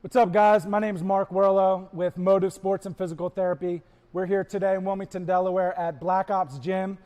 What's up, guys? My name is Mark Werlow with Motive Sports and Physical Therapy. We're here today in Wilmington, Delaware at Black Ops Gym,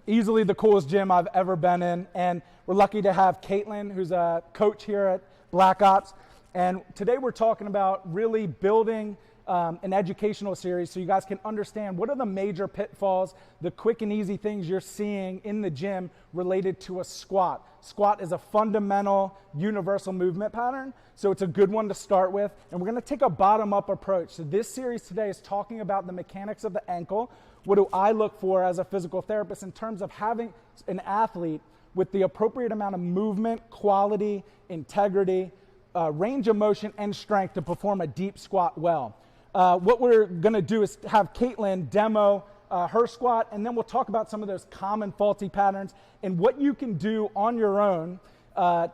easily the coolest gym I've ever been in. And we're lucky to have Caitlin, who's a coach here at Black Ops. And today we're talking about really building an educational series so you guys can understand what are the major pitfalls, the quick and easy things you're seeing in the gym related to a squat. Squat is a fundamental universal movement pattern, so it's a good one to start with. And we're going to take a bottom-up approach. So this series today is talking about the mechanics of the ankle. What do I look for as a physical therapist in terms of having an athlete with the appropriate amount of movement, quality, integrity, range of motion, and strength to perform a deep squat well. What we're going to do is have Caitlin demo her squat, and then we'll talk about some of those common faulty patterns and what you can do on your own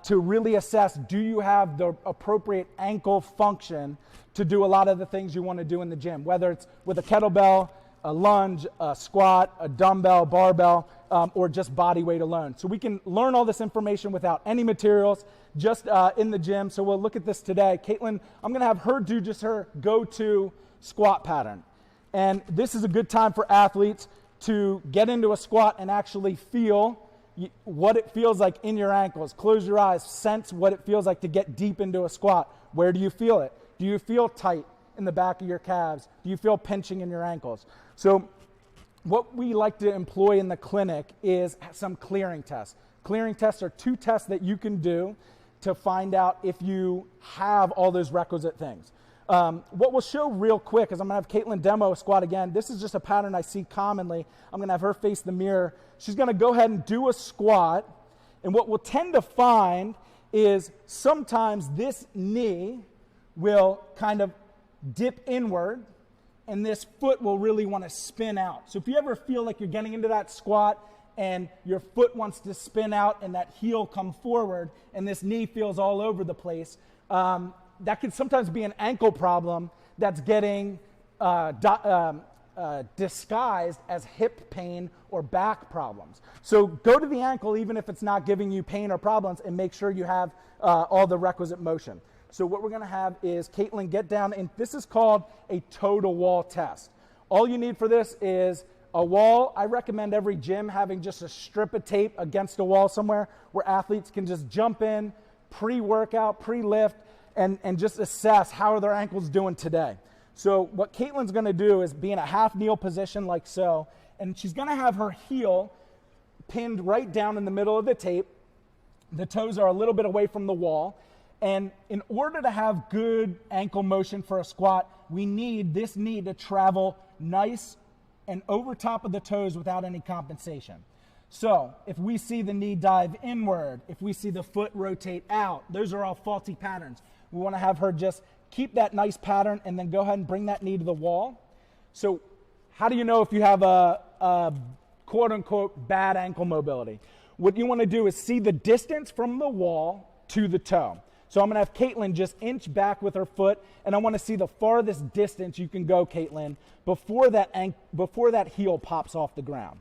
to really assess, do you have the appropriate ankle function to do a lot of the things you want to do in the gym, whether it's with a kettlebell, a lunge, a squat, a dumbbell, barbell, or just body weight alone. So we can learn all this information without any materials, just in the gym. So we'll look at this today. Caitlin, I'm going to have her do just her go-to squat pattern. And this is a good time for athletes to get into a squat and actually feel what it feels like in your ankles. Close your eyes, sense what it feels like to get deep into a squat. Where do you feel it? Do you feel tight in the back of your calves? Do you feel pinching in your ankles? So what we like to employ in the clinic is some clearing tests. Clearing tests are two tests that you can do to find out if you have all those requisite things. What we'll show real quick is I'm going to have Caitlin demo a squat again. This is just a pattern I see commonly. I'm going to have her face the mirror. She's going to go ahead and do a squat. And what we'll tend to find is sometimes this knee will kind of dip inward, and this foot will really want to spin out. So if you ever feel like you're getting into that squat and your foot wants to spin out and that heel come forward and this knee feels all over the place, that can sometimes be an ankle problem that's getting disguised as hip pain or back problems. So go to the ankle even if it's not giving you pain or problems, and make sure you have all the requisite motion. So what we're going to have is Caitlin get down, and this is called a toe-to-wall test. All you need for this is a wall. I recommend every gym having just a strip of tape against a wall somewhere where athletes can just jump in pre-workout, pre-lift, and just assess how are their ankles doing today. So what Caitlin's going to do is be in a half kneel position like so, and she's going to have her heel pinned right down in the middle of the tape. The toes are a little bit away from the wall. And in order to have good ankle motion for a squat, we need this knee to travel nice and over top of the toes without any compensation. So if we see the knee dive inward, if we see the foot rotate out, those are all faulty patterns. We want to have her just keep that nice pattern and then go ahead and bring that knee to the wall. So how do you know if you have a quote-unquote bad ankle mobility? What you want to do is see the distance from the wall to the toe. So I'm going to have Caitlin just inch back with her foot, and I want to see the farthest distance you can go, Caitlin, before that heel pops off the ground.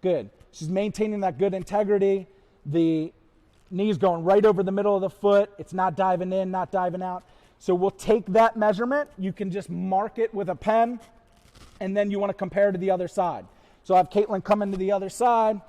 Good. She's maintaining that good integrity. The knee's going right over the middle of the foot. It's not diving in, not diving out. So we'll take that measurement. You can just mark it with a pen, and then you want to compare to the other side. So I have Caitlin come into the other side,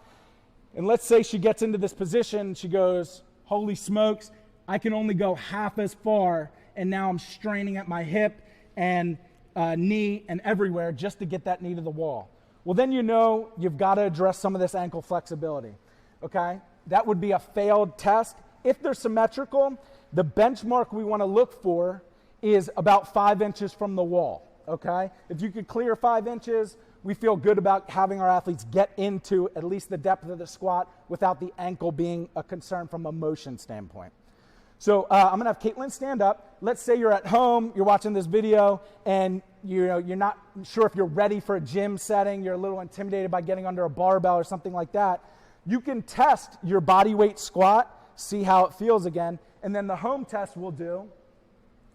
and let's say she gets into this position. She goes, holy smokes, I can only go half as far, and now I'm straining at my hip and knee and everywhere just to get that knee to the wall. Well, then you know you've got to address some of this ankle flexibility, okay? That would be a failed test. If they're symmetrical, the benchmark we want to look for is about 5 inches from the wall, okay? If you could clear 5 inches, we feel good about having our athletes get into at least the depth of the squat without the ankle being a concern from a motion standpoint. So I'm going to have Caitlin stand up. Let's say you're at home, you're watching this video, and you're not sure if you're ready for a gym setting. You're a little intimidated by getting under a barbell or something like that. You can test your body weight squat, see how it feels again, and then the home test we'll do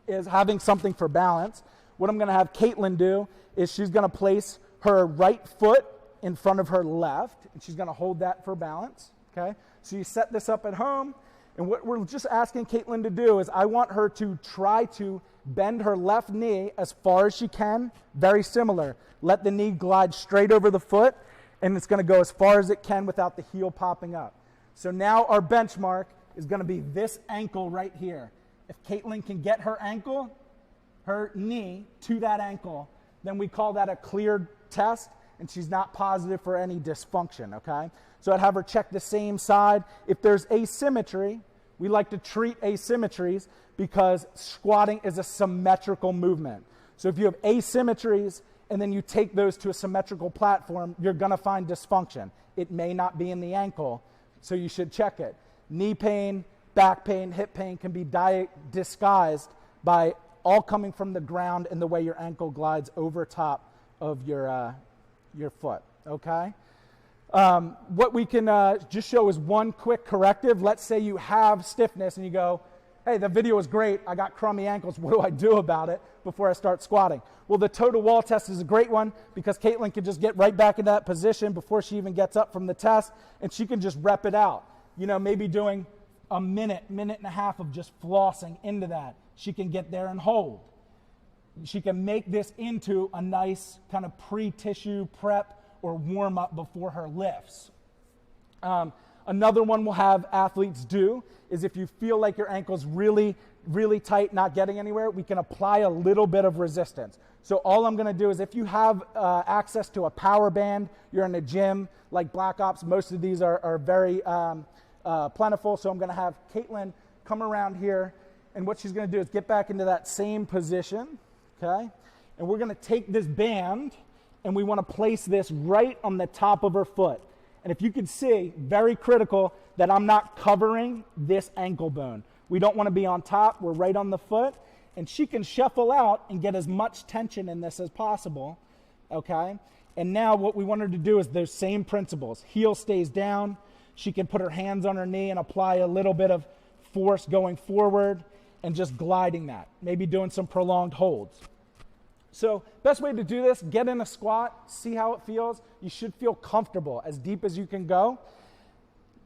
is having something for balance. What I'm going to have Caitlin do is she's going to place her right foot in front of her left, and she's going to hold that for balance. Okay? So you set this up at home. And what we're just asking Caitlin to do is I want her to try to bend her left knee as far as she can, very similar. Let the knee glide straight over the foot, and it's going to go as far as it can without the heel popping up. So now our benchmark is going to be this ankle right here. If Caitlin can get her knee to that ankle, then we call that a cleared test, and she's not positive for any dysfunction, okay? So I'd have her check the same side. If there's asymmetry, we like to treat asymmetries because squatting is a symmetrical movement. So if you have asymmetries and then you take those to a symmetrical platform, you're going to find dysfunction. It may not be in the ankle, so you should check it. Knee pain, back pain, hip pain can be disguised by all coming from the ground and the way your ankle glides over top of your foot, okay? What we can just show is one quick corrective. Let's say you have stiffness and you go, hey, the video was great. I got crummy ankles. What do I do about it before I start squatting? Well, the total wall test is a great one because Caitlin can just get right back into that position before she even gets up from the test, and she can just rep it out. You know, maybe doing a minute and a half of just flossing into that. She can get there and hold. She can make this into a nice kind of pre-tissue prep or warm-up before her lifts. Another one we'll have athletes do is if you feel like your ankle's really, really tight, not getting anywhere, we can apply a little bit of resistance. So all I'm going to do is if you have access to a power band, you're in a gym like Black Ops, most of these are very plentiful. So I'm going to have Caitlin come around here, and what she's going to do is get back into that same position, okay? And we're going to take this band, and we want to place this right on the top of her foot. And if you can see, very critical that I'm not covering this ankle bone. We don't want to be on top. We're right on the foot. And she can shuffle out and get as much tension in this as possible, okay? And now what we want her to do is those same principles. Heel stays down. She can put her hands on her knee and apply a little bit of force going forward and just gliding that, maybe doing some prolonged holds. So best way to do this, get in a squat, see how it feels. You should feel comfortable as deep as you can go.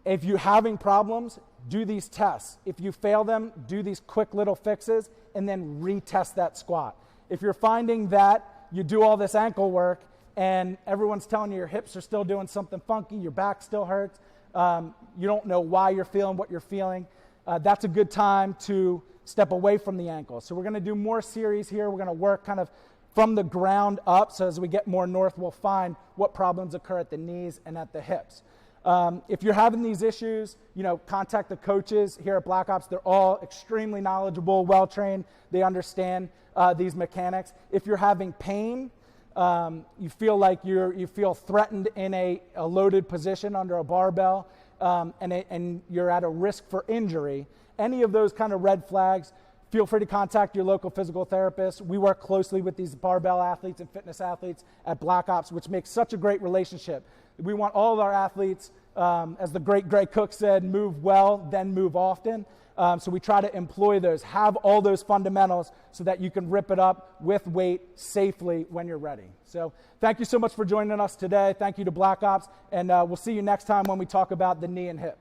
If you're having problems, do these tests. If you fail them, do these quick little fixes and then retest that squat. If you're finding that you do all this ankle work and everyone's telling you your hips are still doing something funky, your back still hurts, you don't know why you're feeling what you're feeling, that's a good time to step away from the ankle. So we're going to do more series here. We're going to work kind of from the ground up, so as we get more north, we'll find what problems occur at the knees and at the hips. If you're having these issues, contact the coaches here at Black Ops. They're all extremely knowledgeable, well-trained. They understand these mechanics. If you're having pain, you feel like you feel threatened in a loaded position under a barbell, and you're at a risk for injury, any of those kind of red flags, feel free to contact your local physical therapist. We work closely with these barbell athletes and fitness athletes at Black Ops, which makes such a great relationship. We want all of our athletes, as the great Greg Cook said, move well, then move often. So we try to employ those, have all those fundamentals so that you can rip it up with weight safely when you're ready. So thank you so much for joining us today. Thank you to Black Ops, and we'll see you next time when we talk about the knee and hip.